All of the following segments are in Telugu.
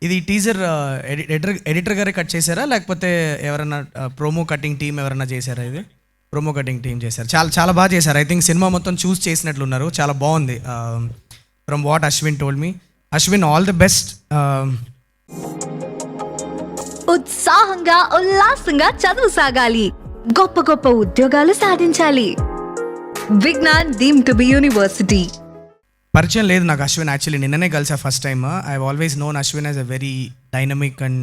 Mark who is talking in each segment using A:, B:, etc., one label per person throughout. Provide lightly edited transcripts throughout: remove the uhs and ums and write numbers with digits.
A: ఇది టీజర్ ఎడిటర్ గారే కట్ చేశారా, లేకపోతే ఎవరైనా ప్రోమో కటింగ్ టీం ఎవరైనా చేశారా? ఇది ప్రోమో కటింగ్ టీం చేశారు. చాలా చాలా బాగా చేశారు. ఐ థింక్ సినిమా మొత్తం చూస్ చేసినట్లున్నారు. చాలా బాగుంది. From what Ashwin told me. Ashwin, all the best.
B: ఉత్సాహంగా ఉల్లాసంగా చదువు సాగాలి, గొప్ప గొప్ప ఉద్యోగాలు సాధించాలి. Vignan deemed to be university.
A: పరిచయం లేదు నాకు అశ్విన్. యాక్చువల్లీ నిన్ననే కలిసా first time. I always known Ashwin as a very dynamic and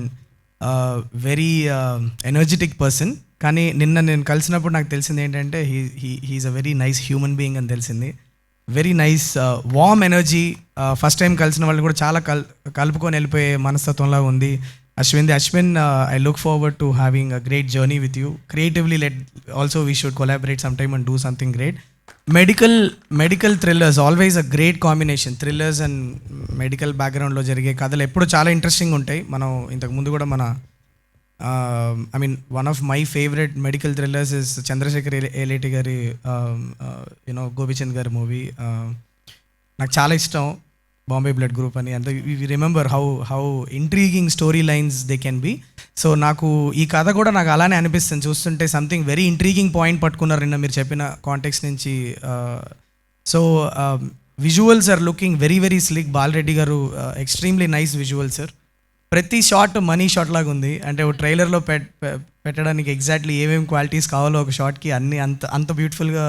A: very energetic person. కానీ నిన్న నేను కలిసినప్పుడు నాకు తెలిసింది ఏంటంటే he is a very nice human being అని తెలిసింది. Very nice warm energy. First time కలిసిన వాళ్ళు కూడా చాలా కలుపుకొని వెళ్ళిపోయే మనస్తత్వంలా ఉంది Ashwin. I look forward to having a great journey with you. Creatively also we should collaborate some time and do something great. Medical thrillers always a great combination. Thrillers and medical బ్యాక్గ్రౌండ్లో జరిగే కథలు ఎప్పుడు చాలా ఇంట్రెస్టింగ్ ఉంటాయి. మనం ఇంతకుముందు కూడా one of my favourite medical thrillers is Chandrasekhar Yeleti గారి గోపిచంద్ గారి మూవీ. నాకు చాలా ఇష్టం బాంబే బ్లడ్ గ్రూప్ అని. అంత we remember how intriguing story lines they can be. So నాకు ఈ కథ కూడా నాకు అలానే అనిపిస్తుంది చూస్తుంటే. సంథింగ్ వెరీ ఇంట్రీగింగ్ పాయింట్ పట్టుకున్నారు నిన్న మీరు చెప్పిన కాంటెక్స్ట్ నుంచి. So visuals are looking very very slick. Balareddy గారు ఎక్స్ట్రీమ్లీ నైస్ విజువల్స్ సార్. ప్రతి షాట్ మనీ షాట్ లాగా ఉంది. అంటే ఒక ట్రైలర్లో పెట్టడానికి ఎగ్జాక్ట్లీ ఏమేమి క్వాలిటీస్ కావాలో ఒక షాట్కి అన్ని అంత బ్యూటిఫుల్గా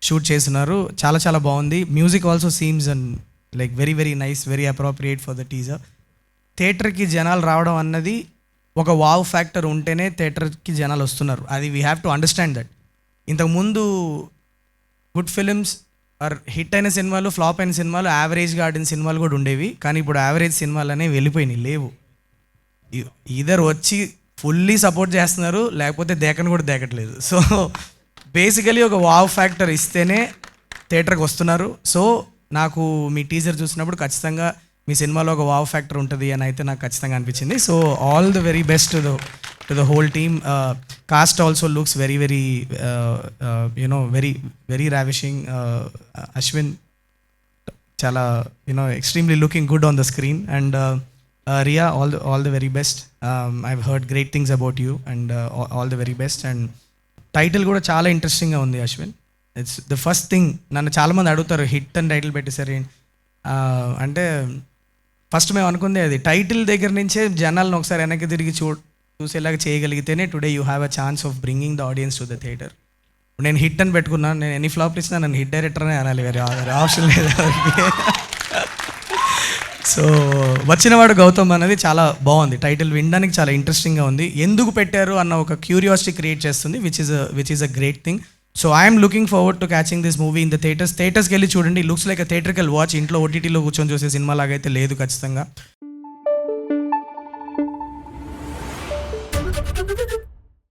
A: షూట్ చేస్తున్నారు. చాలా చాలా బాగుంది. Music also seems and like very very nice, very appropriate for the teaser. థియేటర్కి జనాలు రావడం అన్నది ఒక వావ్ ఫ్యాక్టర్ ఉంటేనే థియేటర్కి జనాలు వస్తున్నారు. అది we have to understand that. ఇంతకుముందు గుడ్ ఫిలిమ్స్ ఆర్ హిట్ అయిన సినిమాలు, ఫ్లాప్ అయిన సినిమాలు, యావరేజ్గా ఆడిన సినిమాలు కూడా ఉండేవి. కానీ ఇప్పుడు యావరేజ్ సినిమాలు అనేవి వెళ్ళిపోయినాయి, లేవు. ఈధర్ వచ్చి ఫుల్లీ సపోర్ట్ చేస్తున్నారు, లేకపోతే దేకను కూడా దేకట్లేదు. సో బేసికలీ ఒక వావ్ ఫ్యాక్టర్ ఇస్తేనే థియేటర్కి వస్తున్నారు. సో నాకు మీ టీజర్ చూసినప్పుడు ఖచ్చితంగా మీ సినిమాలో ఒక వావ్ ఫ్యాక్టర్ ఉంటుంది అని అయితే నాకు ఖచ్చితంగా అనిపించింది. So all the very best to the whole team. Cast also looks very very very very ravishing. Ashwin చాలా extremely looking good on the screen. And Riya, all the very best. I heard great things about you and all the very best. And title కూడా చాలా ఇంట్రెస్టింగ్గా ఉంది Ashwin. It's the first thing. నన్ను చాలామంది అడుగుతారు హిట్ అని టైటిల్ పెట్టేసరి అంటే ఫస్ట్ మేము అనుకుంది అది టైటిల్ దగ్గర నుంచే జనాలను ఒకసారి వెనక్కి తిరిగి చూసేలాగా చేయగలిగితేనే today you have a chance of bringing the audience to the theatre. నేను హిట్ అని పెట్టుకున్నాను, నేను ఎన్ని ఫ్లాప్ ఇచ్చినా నన్ను హిట్ డైరెక్టర్ అనే అనాలి, వేరే ఆప్షన్ లేదు. సో వచ్చినవాడు గౌతమ్ అనేది చాలా బాగుంది. టైటిల్ వినడానికి చాలా ఇంట్రెస్టింగ్గా ఉంది. ఎందుకు పెట్టారు అన్న ఒక క్యూరియాసిటీ క్రియేట్ చేస్తుంది, which is a great thing. So I'm looking forward to catching this movie in the థియేటర్స్కి వెళ్ళి చూడండి. Looks like a theatrical watch. ఇంట్లో ఓటీటీలో కూర్చొని చూసే సినిమా లాగా అయితే లేదు ఖచ్చితంగా.